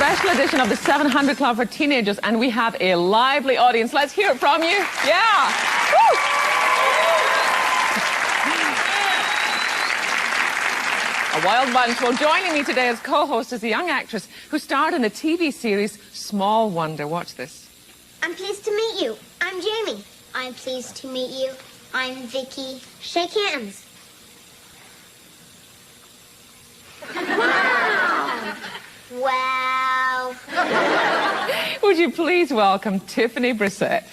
special edition of the 700 Club for teenagers, and we have a lively audience. Let's hear it from you. Yeah. Woo. A wild bunch. Well, joining me today as co-host is a young actress who starred in the TV series Small Wonder. Watch this. I'm pleased to meet you. I'm Jamie. I'm pleased to meet you. I'm Vicki. Shake hands. Wow. Would you please welcome Tiffany Brissette?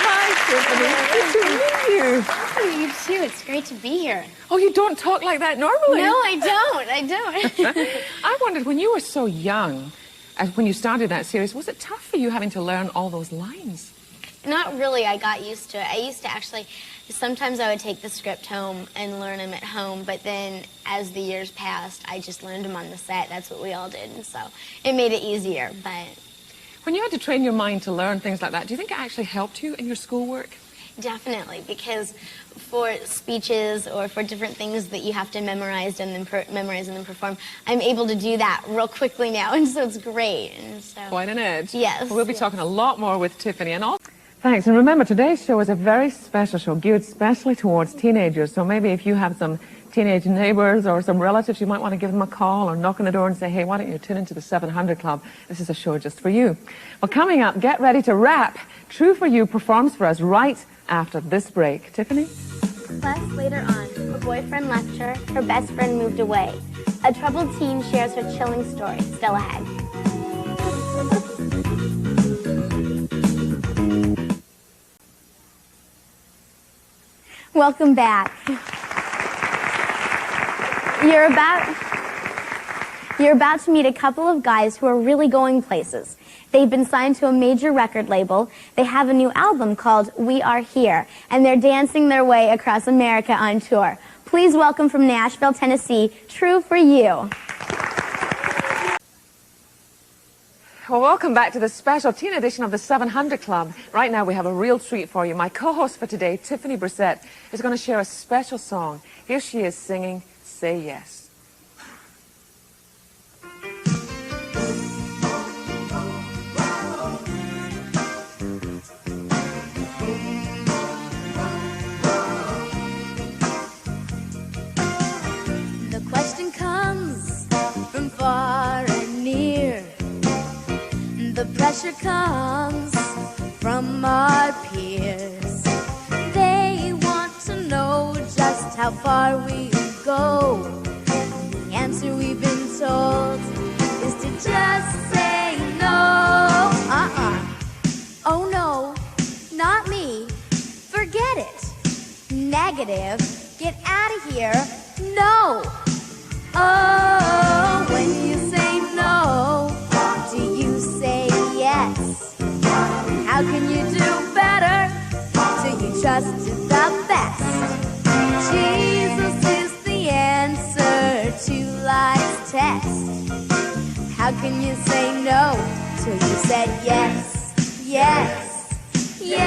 Hi, Tiffany. Good to meet you. Hi, you too. It's great to be here. Oh, you don't talk like that normally. No, I don't. I wondered, when you were so young, when you started that series, was it tough for you having to learn all those lines? Not really. I got used to it. I used to actually, sometimes I would take the script home and learn them at home, but then as the years passed, I just learned them on the set. That's what we all did, and so it made it easier. But when you had to train your mind to learn things like that, do you think it actually helped you in your schoolwork? definitely, because for speeches or for different things that you have to memorize and then perform, I'm able to do that real quickly now, and so it's great. And so, quite an edge. Yes. Well, we'll be talking a lot more with Tiffany and all. Thanks. And remember, today's show is a very special show geared especially towards teenagers. So maybe if you have some teenage neighbors or some relatives, you might want to give them a call or knock on the door and say, hey, why don't you tune into the 700 Club? This is a show just for you. Well, coming up, get ready to rap. True for You performs for us right after this break. Tiffany? Plus, later on, her boyfriend left her best friend moved away. A troubled teen shares her chilling story. Still ahead. Welcome back. You're about to meet a couple of guys who are really going places. They've been signed to a major record label. They have a new album called We Are Here, and they're dancing their way across America on tour. Please welcome from Nashville, Tennessee, True for You. Well, welcome back to the special teen edition of the 700 Club. Right now we have a real treat for you. My co-host for today, Tiffany Brissette, is going to share a special song. Here she is singing Say Yes. The question comes from far and near. The pressure comes from our peers. They want to know just how far we go. The answer we've been told is to just say no. Oh no, not me. Forget it. Negative. Get out of here. No. Oh, when you say no, do you say yes? How can you do better till you trust the best? Jesus is the answer to life's test. How can you say no till you said yes? Yes, yes,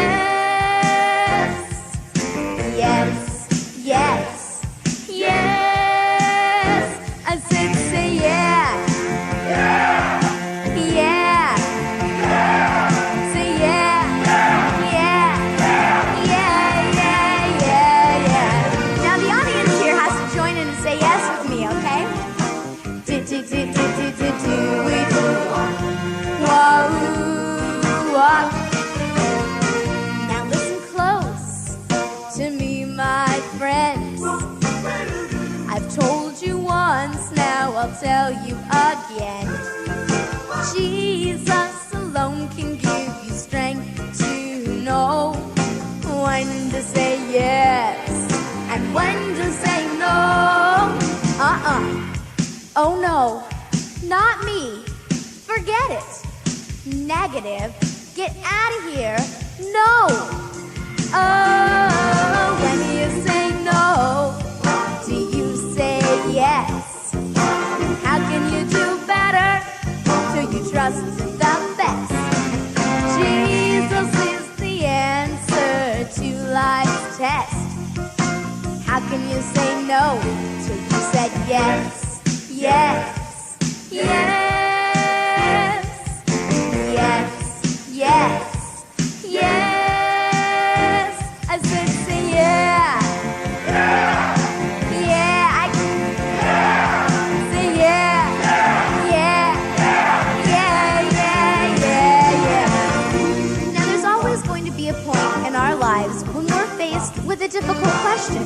yes, yes, yes. I said say yeah. Yeah. Yeah. Say yeah. Yeah. Yeah, yeah, yeah, yeah. Now the audience here has to join in and say yes with me, okay? Do we do? Whoa, whoa. Now listen close to me, my friends. I've told you once, now I'll tell you again. Jesus alone can give you strength to know when to say yes and when to say no. Oh no, not me. Forget it. Negative. Get out of here. No. Oh, when you say no, do you say yes? How can you do better till you trust the best? Jesus is the answer to life's test. How can you say no till you said yes? Yes. Yes, yes, yes, yes. I said, say yeah. Yeah, I can. Say yeah. Yeah, yeah, yeah, yeah. Now there's always going to be a point in our lives when we're faced with a difficult question.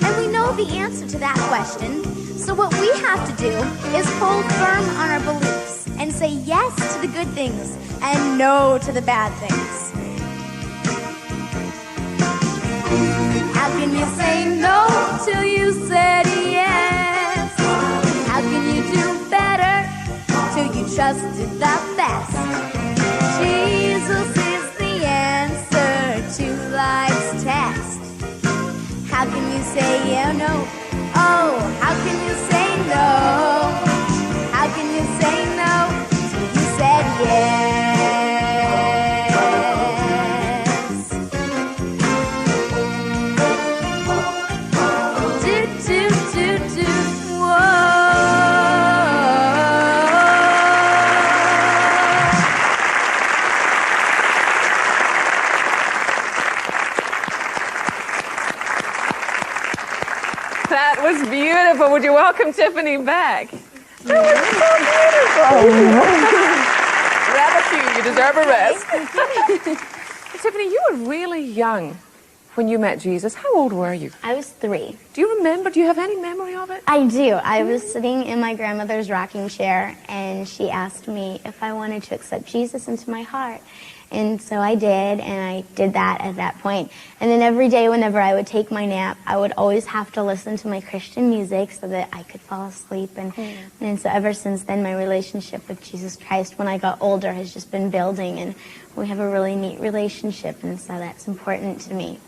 And we know the answer to that question. So what we have to do is hold firm on our beliefs and say yes to the good things and no to the bad things. How can you say no till you said yes? How can you do better till you trusted the best? Jesus is the answer to life's test. How can you say yeah or no? Oh, how can you say no? How can you say no till you said yes? Do, do, do, do, whoa. That was beautiful. Would you welcome Tiffany back? That was so beautiful. Rather cute. You deserve a rest. Tiffany, you were really young when you met Jesus. How old were you? I was 3. Do you remember? Do you have any memory of it? I do. I was sitting in my grandmother's rocking chair, and she asked me if I wanted to accept Jesus into my heart. And so I did, and I did that at that point. And then every day whenever I would take my nap, I would always have to listen to my Christian music so that I could fall asleep. And so ever since then, my relationship with Jesus Christ, when I got older, has just been building, and we have a really neat relationship, and so that's important to me.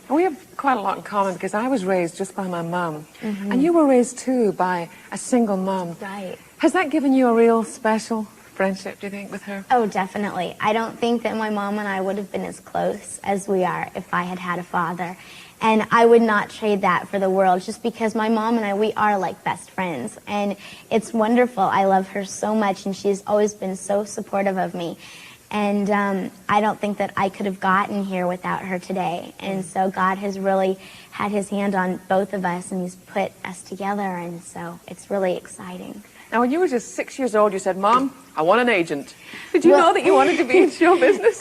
We have quite a lot in common because I was raised just by my mum, and you were raised too by a single mum. Right. Has that given you a real special friendship, do you think, with her? Oh, definitely. I don't think that my mom and I would have been as close as we are if I had had a father. And I would not trade that for the world, just because my mom and I, we are like best friends. And it's wonderful. I love her so much, and she's always been so supportive of me. And I don't think that I could have gotten here without her today. And so God has really had his hand on both of us, and he's put us together, and so it's really exciting. Now, when you were just 6 years old, you said, Mom, I want an agent. Did you know that you wanted to be in show business?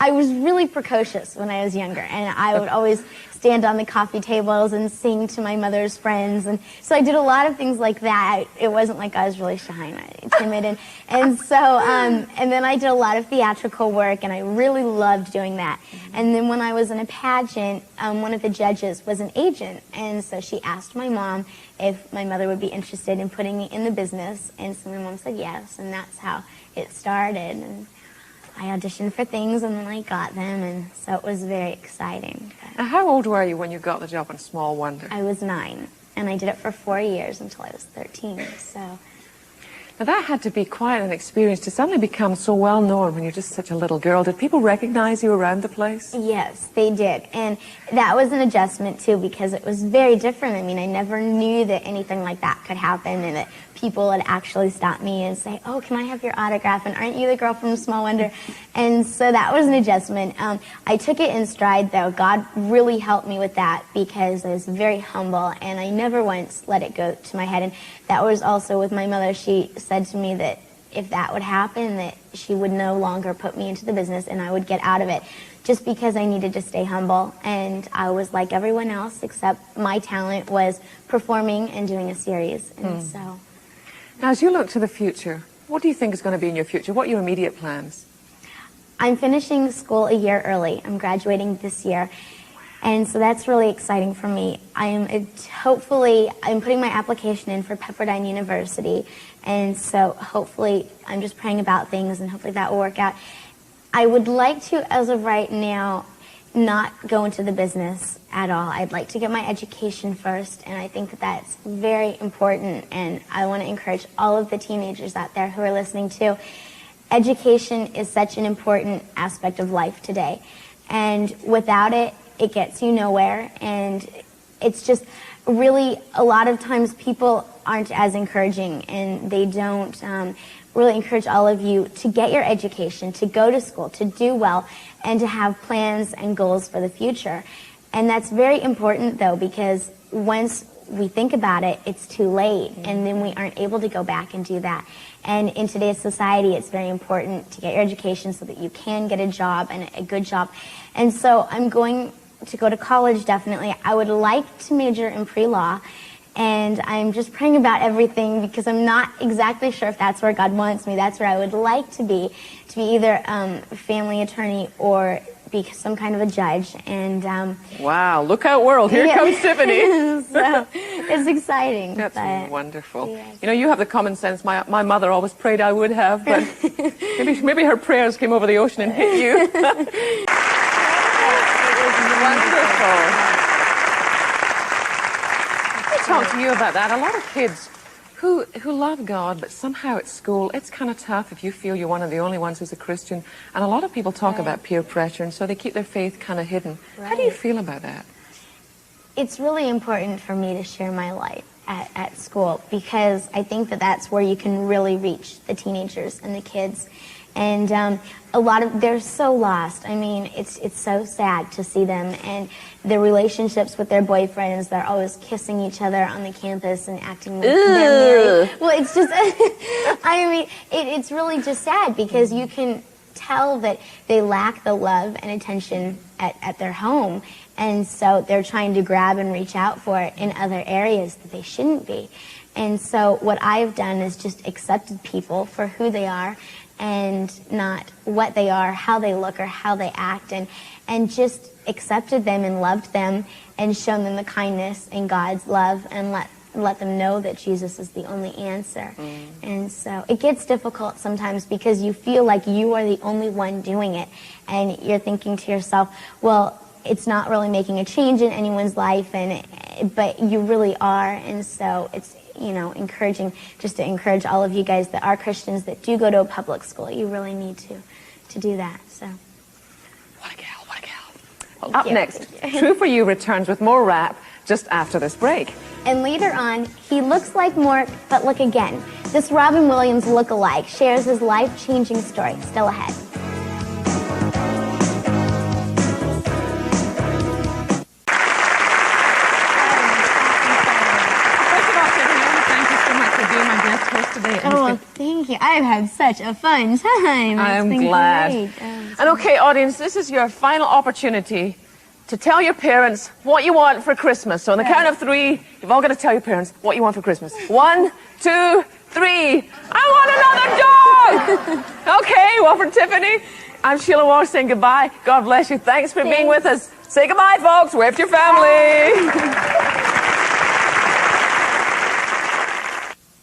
I was really precocious when I was younger, and I would always stand on the coffee tables and sing to my mother's friends, and so I did a lot of things like that. It wasn't like I was really shy and timid, and so and then I did a lot of theatrical work, and I really loved doing that. And then when I was in a pageant, one of the judges was an agent, and so she asked my mom if my mother would be interested in putting me in the business, and so my mom said yes, and that's how it started. And I auditioned for things, and then I got them, and so it was very exciting. Now, how old were you when you got the job on Small Wonder? I was 9, and I did it for 4 years until I was 13, so... Now, that had to be quite an experience to suddenly become so well known when you're just such a little girl. Did people recognize you around the place? Yes, they did. And that was an adjustment, too, because it was very different. I mean, I never knew that anything like that could happen, and that people would actually stop me and say, oh, can I have your autograph? And aren't you the girl from Small Wonder? And so that was an adjustment. I took it in stride, though. God really helped me with that because I was very humble, and I never once let it go to my head. And that was also with my mother. She said to me that if that would happen, that she would no longer put me into the business and I would get out of it, just because I needed to stay humble. And I was like everyone else, except my talent was performing and doing a series. And so... Now, as you look to the future, what do you think is going to be in your future? What are your immediate plans? I'm finishing school a year early. I'm graduating this year. And so that's really exciting for me. I'm putting my application in for Pepperdine University. And so hopefully, I'm just praying about things, and hopefully that will work out. I would like to, as of right now, not go into the business at all. I'd like to get my education first, and I think that that's very important, and I want to encourage all of the teenagers out there who are listening too. Education is such an important aspect of life today, and without it, it gets you nowhere. And it's just really, a lot of times people aren't as encouraging, and they don't really encourage all of you to get your education, to go to school, to do well, and to have plans and goals for the future. And that's very important, though, because once we think about it, it's too late, and then we aren't able to go back and do that. And in today's society, it's very important to get your education so that you can get a job, and a good job. And so I'm going to go to college, definitely. I would like to major in pre-law, and I'm just praying about everything because I'm not exactly sure if that's where God wants me. That's where I would like to be either a family attorney or be some kind of a judge. And wow, look out world, here comes Tiffany. So it's exciting. That's wonderful. Yes. You know, you have the common sense my mother always prayed I would have, but maybe her prayers came over the ocean and hit you. Wonderful. Let me talk to you about that. A lot of kids who love God, but somehow at school it's kind of tough if you feel you're one of the only ones who's a Christian. And a lot of people talk about peer pressure, and so they keep their faith kind of hidden. Right. How do you feel about that? It's really important for me to share my life at school, because I think that that's where you can really reach the teenagers and the kids. And they're so lost. I mean, it's so sad to see them and their relationships with their boyfriends. They're always kissing each other on the campus and acting like they're married. Well, it's just, I mean, it's really just sad because you can tell that they lack the love and attention at their home. And so they're trying to grab and reach out for it in other areas that they shouldn't be. And so what I've done is just accepted people for who they are and not what they are, how they look, or how they act, and just accepted them and loved them and shown them the kindness and God's love and let them know that Jesus is the only answer. And so it gets difficult sometimes because you feel like you are the only one doing it, and you're thinking to yourself, well, it's not really making a change in anyone's life, but you really are. And so it's, you know, encouraging, just to encourage all of you guys that are Christians that do go to a public school. You really need to do that. So, what a gal, what a gal. Well, up next, True For You returns with more rap just after this break. And later on, he looks like Mork, but look again. This Robin Williams look-alike shares his life-changing story. Still ahead. Oh, thank you. I've had such a fun time. I'm glad. And okay, audience, this is your final opportunity to tell your parents what you want for Christmas. So on the count of 3, you've all got to tell your parents what you want for Christmas. 1, 2, 3. I want another dog! Okay, well, for Tiffany, I'm Sheila Walsh saying goodbye. God bless you. Thanks for being with us. Say goodbye, folks. Wave to your family.